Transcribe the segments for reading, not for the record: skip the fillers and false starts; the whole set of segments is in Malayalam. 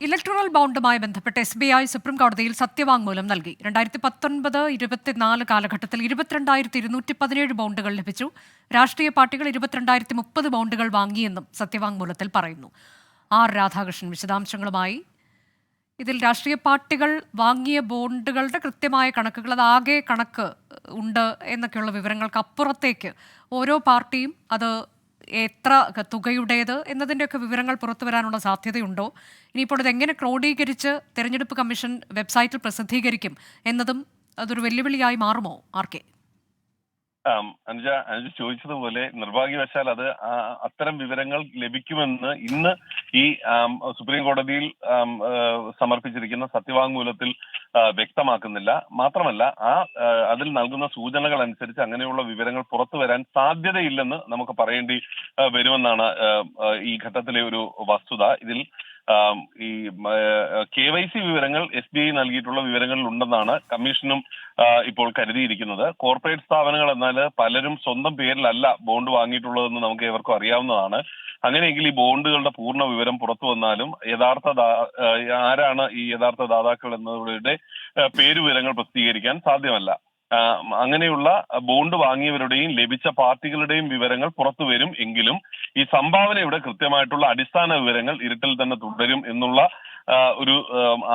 ഇലക്ട്രൽ ബോണ്ടുമായി ബന്ധപ്പെട്ട് SBI സുപ്രീം കോടതിയിൽ സത്യവാങ്മൂലം നൽകി. 2019-24 കാലഘട്ടത്തിൽ 22,217 ബോണ്ടുകൾ ലഭിച്ചു. രാഷ്ട്രീയ പാർട്ടികൾ 22,030 ബോണ്ടുകൾ വാങ്ങിയെന്നും സത്യവാങ്മൂലത്തിൽ പറയുന്നു. ആർ രാധാകൃഷ്ണൻ വിശദാംശങ്ങളുമായി. ഇതിൽ രാഷ്ട്രീയ പാർട്ടികൾ വാങ്ങിയ ബോണ്ടുകളുടെ കൃത്യമായ കണക്കുകൾ, അത് ആകെ കണക്ക് ഉണ്ട് എന്നൊക്കെയുള്ള വിവരങ്ങൾക്ക് അപ്പുറത്തേക്ക് ഓരോ പാർട്ടിയും അത് എത്ര തുകയുടേത് എന്നതിൻ്റെയൊക്കെ വിവരങ്ങൾ പുറത്തു വരാനുള്ള സാധ്യതയുണ്ടോ? ഇനിയിപ്പോൾ ഇതെങ്ങനെ ക്രോഡീകരിച്ച് തെരഞ്ഞെടുപ്പ് കമ്മീഷൻ വെബ്സൈറ്റിൽ പ്രസിദ്ധീകരിക്കും എന്നതും അതൊരു വെല്ലുവിളിയായി മാറുമോ? ആർക്കെ അനുജ ചോദിച്ചതുപോലെ നിർഭാഗ്യവശാൽ അത് അത്തരം വിവരങ്ങൾ ലഭിക്കുമെന്ന് ഇന്ന് ഈ സുപ്രീം കോടതിയിൽ സമർപ്പിച്ചിരിക്കുന്ന സത്യവാങ്മൂലത്തിൽ വ്യക്തമാക്കുന്നില്ല. മാത്രമല്ല അതിൽ നൽകുന്ന സൂചനകൾ അനുസരിച്ച് അങ്ങനെയുള്ള വിവരങ്ങൾ പുറത്തു വരാൻ സാധ്യതയില്ലെന്ന് നമുക്ക് പറയേണ്ടി വരുമെന്നാണ് ഈ ഘട്ടത്തിലെ ഒരു വസ്തുത. ഇതിൽ ഈ KYC വിവരങ്ങൾ SBI നൽകിയിട്ടുള്ള വിവരങ്ങളിൽ ഉണ്ടെന്നാണ് കമ്മീഷനും ഇപ്പോൾ കരുതിയിരിക്കുന്നത്. കോർപ്പറേറ്റ് സ്ഥാപനങ്ങൾ എന്നാൽ പലരും സ്വന്തം പേരിലല്ല ബോണ്ട് വാങ്ങിയിട്ടുള്ളതെന്ന് നമുക്ക് ഏവർക്കും അറിയാവുന്നതാണ്. അങ്ങനെയെങ്കിൽ ഈ ബോണ്ടുകളുടെ പൂർണ്ണ വിവരം പുറത്തു വന്നാലും ആരാണ് ഈ യഥാർത്ഥ ദാതാക്കൾ എന്നവരുടെ പേരുവിവരങ്ങൾ പ്രസിദ്ധീകരിക്കാൻ സാധ്യമല്ല. അങ്ങനെയുള്ള ബോണ്ട് വാങ്ങിയവരുടെയും ലഭിച്ച പാർട്ടികളുടെയും വിവരങ്ങൾ പുറത്തു വരും എങ്കിലും ഈ സംഭാവനയുടെ കൃത്യമായിട്ടുള്ള അടിസ്ഥാന വിവരങ്ങൾ ഇരുട്ടിൽ തന്നെ തുടരും എന്നുള്ള ഒരു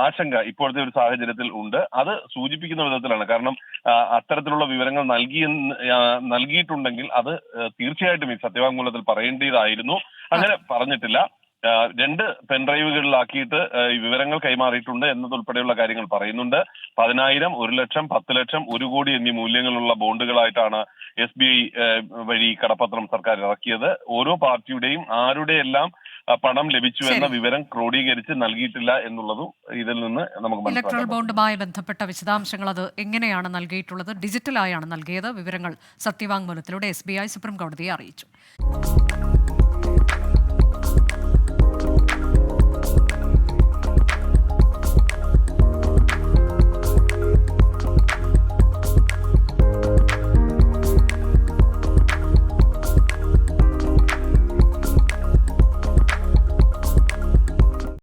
ആശങ്ക ഇപ്പോഴത്തെ ഒരു സാഹചര്യത്തിൽ ഉണ്ട്. അത് സൂചിപ്പിക്കുന്ന വിധത്തിലാണ്. കാരണം അത്തരത്തിലുള്ള വിവരങ്ങൾ നൽകിയിട്ടുണ്ടെങ്കിൽ അത് തീർച്ചയായിട്ടും ഈ സത്യവാങ്മൂലത്തിൽ പറയേണ്ടതായിരുന്നു. അങ്ങനെ പറഞ്ഞിട്ടില്ല. 2 പെൻഡ്രൈവുകളിലാക്കിയിട്ട് ഈ വിവരങ്ങൾ കൈമാറിയിട്ടുണ്ട് എന്നതുൾപ്പെടെയുള്ള കാര്യങ്ങൾ പറയുന്നുണ്ട്. 10,000, 1,00,000, 10,00,000, 1 കോടി എന്നീ മൂല്യങ്ങളുള്ള ബോണ്ടുകളായിട്ടാണ് SBI വഴി കടപ്പത്രം സർക്കാർ ഇറക്കിയത്. ഓരോ പാർട്ടിയുടെയും ആരുടെയെല്ലാം പണം ലഭിച്ചു എന്ന വിവരം ക്രോഡീകരിച്ച് നൽകിയിട്ടില്ല എന്നുള്ളതും ഇതിൽ നിന്ന് നമുക്ക് മനസ്സിലാക്കാം. ഇലക്ട്രൽ ബോണ്ടുമായി ബന്ധപ്പെട്ട വിശദാംശങ്ങൾ അത് എങ്ങനെയാണ് നൽകിയിട്ടുള്ളത്? ഡിജിറ്റലായാണ് നൽകിയത്. വിവരങ്ങൾ സത്യവാങ്മൂലത്തിലൂടെ SBI സുപ്രീം കോടതിയെ അറിയിച്ചു.